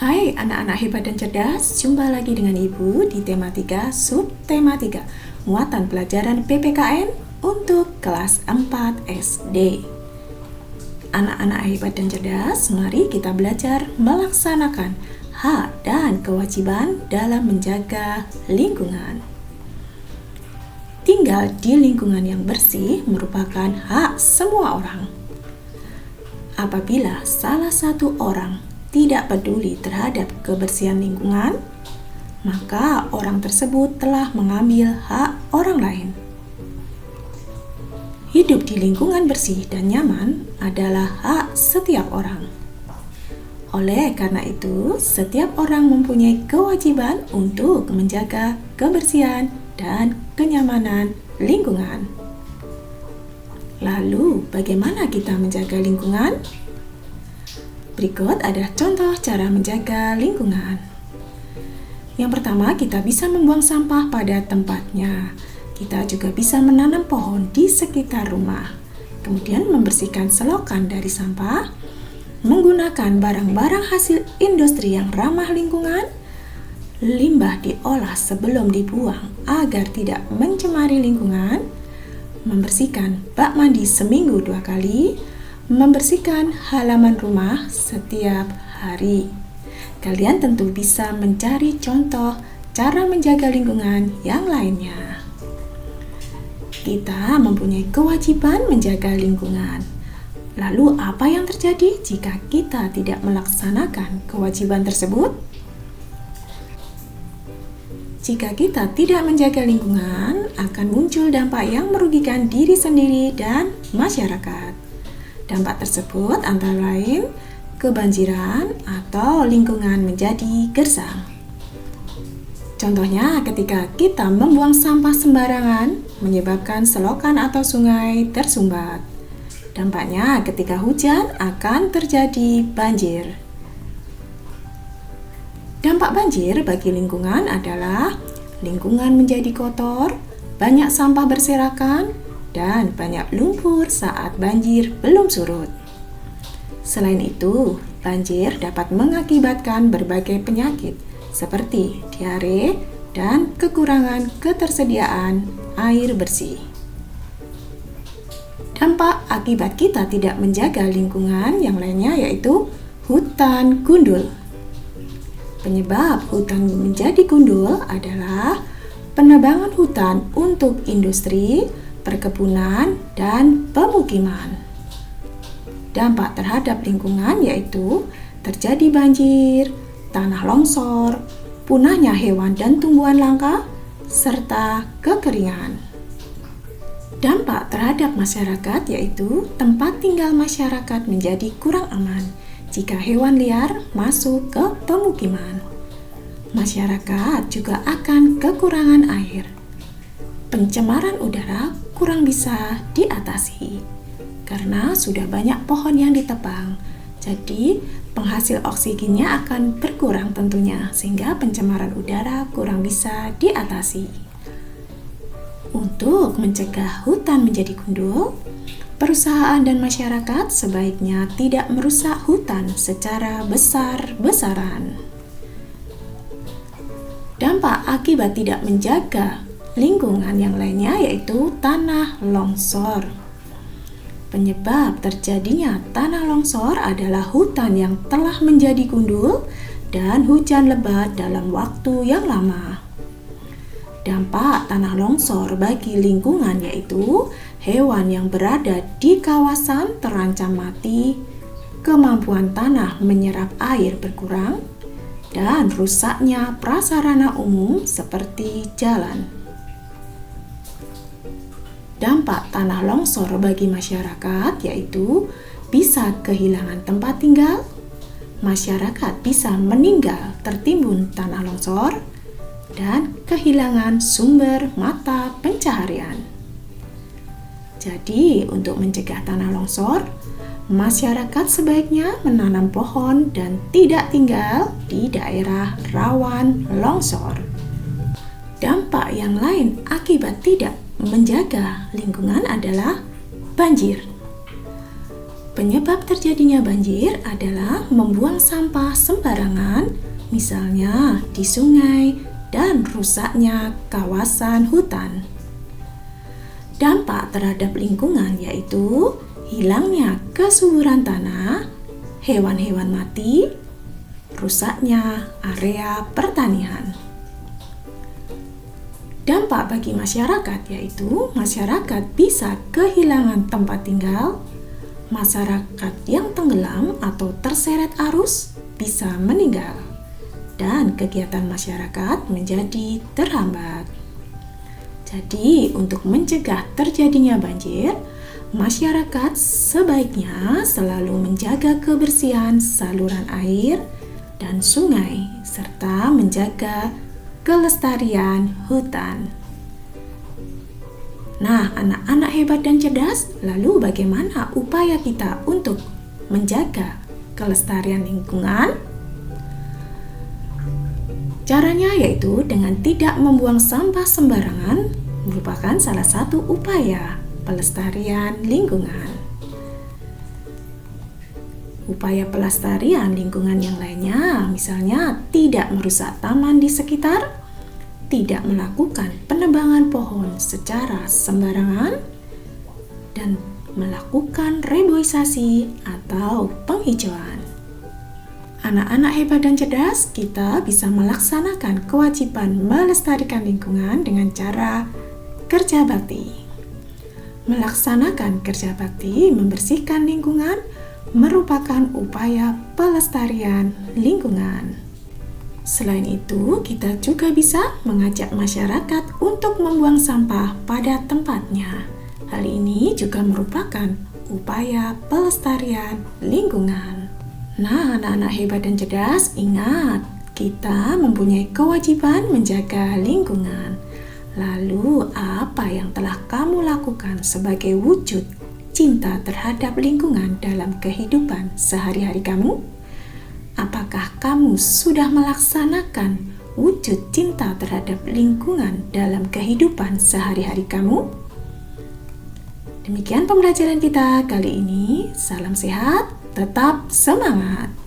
Hai anak-anak hebat dan cerdas, jumpa lagi dengan Ibu di tema 3, subtema 3, muatan pelajaran PPKN untuk kelas 4 SD. Anak-anak hebat dan cerdas, mari kita belajar melaksanakan hak dan kewajiban dalam menjaga lingkungan. Tinggal di lingkungan yang bersih merupakan hak semua orang. Apabila salah satu orang tidak peduli terhadap kebersihan lingkungan, maka orang tersebut telah mengambil hak orang lain. Hidup di lingkungan bersih dan nyaman adalah hak setiap orang. Oleh karena itu, setiap orang mempunyai kewajiban untuk menjaga kebersihan dan kenyamanan lingkungan. Lalu, bagaimana kita menjaga lingkungan? Berikut adalah contoh cara menjaga lingkungan. Yang pertama, kita bisa membuang sampah pada tempatnya. Kita juga bisa menanam pohon di sekitar rumah. Kemudian membersihkan selokan dari sampah, menggunakan barang-barang hasil industri yang ramah lingkungan, limbah diolah sebelum dibuang agar tidak mencemari lingkungan, membersihkan bak mandi seminggu 2 kali, membersihkan halaman rumah setiap hari. Kalian tentu bisa mencari contoh cara menjaga lingkungan yang lainnya. Kita mempunyai kewajiban menjaga lingkungan. Lalu apa yang terjadi jika kita tidak melaksanakan kewajiban tersebut? Jika kita tidak menjaga lingkungan, akan muncul dampak yang merugikan diri sendiri dan masyarakat. Dampak tersebut antara lain kebanjiran atau lingkungan menjadi gersang. Contohnya ketika kita membuang sampah sembarangan menyebabkan selokan atau sungai tersumbat. Dampaknya ketika hujan akan terjadi banjir. Dampak banjir bagi lingkungan adalah lingkungan menjadi kotor, banyak sampah berserakan, dan banyak lumpur saat banjir belum surut. Selain itu, banjir dapat mengakibatkan berbagai penyakit seperti diare dan kekurangan ketersediaan air bersih. Dampak akibat kita tidak menjaga lingkungan yang lainnya yaitu hutan gundul. Penyebab hutan menjadi gundul adalah penebangan hutan untuk industri, perkebunan, dan pemukiman. Dampak terhadap lingkungan yaitu terjadi banjir, tanah longsor, punahnya hewan dan tumbuhan langka, serta kekeringan. Dampak terhadap masyarakat yaitu tempat tinggal masyarakat menjadi kurang aman jika hewan liar masuk ke pemukiman. Masyarakat juga akan kekurangan air. Pencemaran udara kurang bisa diatasi karena sudah banyak pohon yang ditebang. Jadi, penghasil oksigennya akan berkurang tentunya sehingga pencemaran udara kurang bisa diatasi. Untuk mencegah hutan menjadi gundul, perusahaan dan masyarakat sebaiknya tidak merusak hutan secara besar-besaran. Dampak akibat tidak menjaga lingkungan yang lainnya yaitu tanah longsor. Penyebab terjadinya tanah longsor adalah hutan yang telah menjadi gundul dan hujan lebat dalam waktu yang lama. Dampak tanah longsor bagi lingkungan yaitu hewan yang berada di kawasan terancam mati, kemampuan tanah menyerap air berkurang, dan rusaknya prasarana umum seperti jalan. Dampak tanah longsor bagi masyarakat yaitu bisa kehilangan tempat tinggal, masyarakat bisa meninggal tertimbun tanah longsor, dan kehilangan sumber mata pencaharian. Jadi, untuk mencegah tanah longsor, masyarakat sebaiknya menanam pohon dan tidak tinggal di daerah rawan longsor. Dampak yang lain akibat tidak menjaga lingkungan adalah banjir. Penyebab terjadinya banjir adalah membuang sampah sembarangan, misalnya di sungai, dan rusaknya kawasan hutan. Dampak terhadap lingkungan yaitu hilangnya kesuburan tanah, hewan-hewan mati, rusaknya area pertanian. Dampak bagi masyarakat yaitu masyarakat bisa kehilangan tempat tinggal, masyarakat yang tenggelam atau terseret arus bisa meninggal, dan kegiatan masyarakat menjadi terhambat. Jadi, untuk mencegah terjadinya banjir, masyarakat sebaiknya selalu menjaga kebersihan saluran air dan sungai, serta menjaga kelestarian hutan. Nah, anak-anak hebat dan cerdas, lalu bagaimana upaya kita untuk menjaga kelestarian lingkungan? Caranya yaitu dengan tidak membuang sampah sembarangan merupakan salah satu upaya pelestarian lingkungan. Upaya pelestarian lingkungan yang lainnya, misalnya tidak merusak taman di sekitar, tidak melakukan penebangan pohon secara sembarangan, dan melakukan reboisasi atau penghijauan. Anak-anak hebat dan cerdas, kita bisa melaksanakan kewajiban melestarikan lingkungan dengan cara kerja bakti. Melaksanakan kerja bakti membersihkan lingkungan merupakan upaya pelestarian lingkungan. Selain itu, kita juga bisa mengajak masyarakat untuk membuang sampah pada tempatnya. Hal ini juga merupakan upaya pelestarian lingkungan. Nah, anak-anak hebat dan cerdas, ingat, kita mempunyai kewajiban menjaga lingkungan. Lalu, apa yang telah kamu lakukan sebagai wujud cinta terhadap lingkungan dalam kehidupan sehari-hari kamu? Apakah kamu sudah melaksanakan wujud cinta terhadap lingkungan dalam kehidupan sehari-hari kamu? Demikian pembelajaran kita kali ini. Salam sehat, tetap semangat!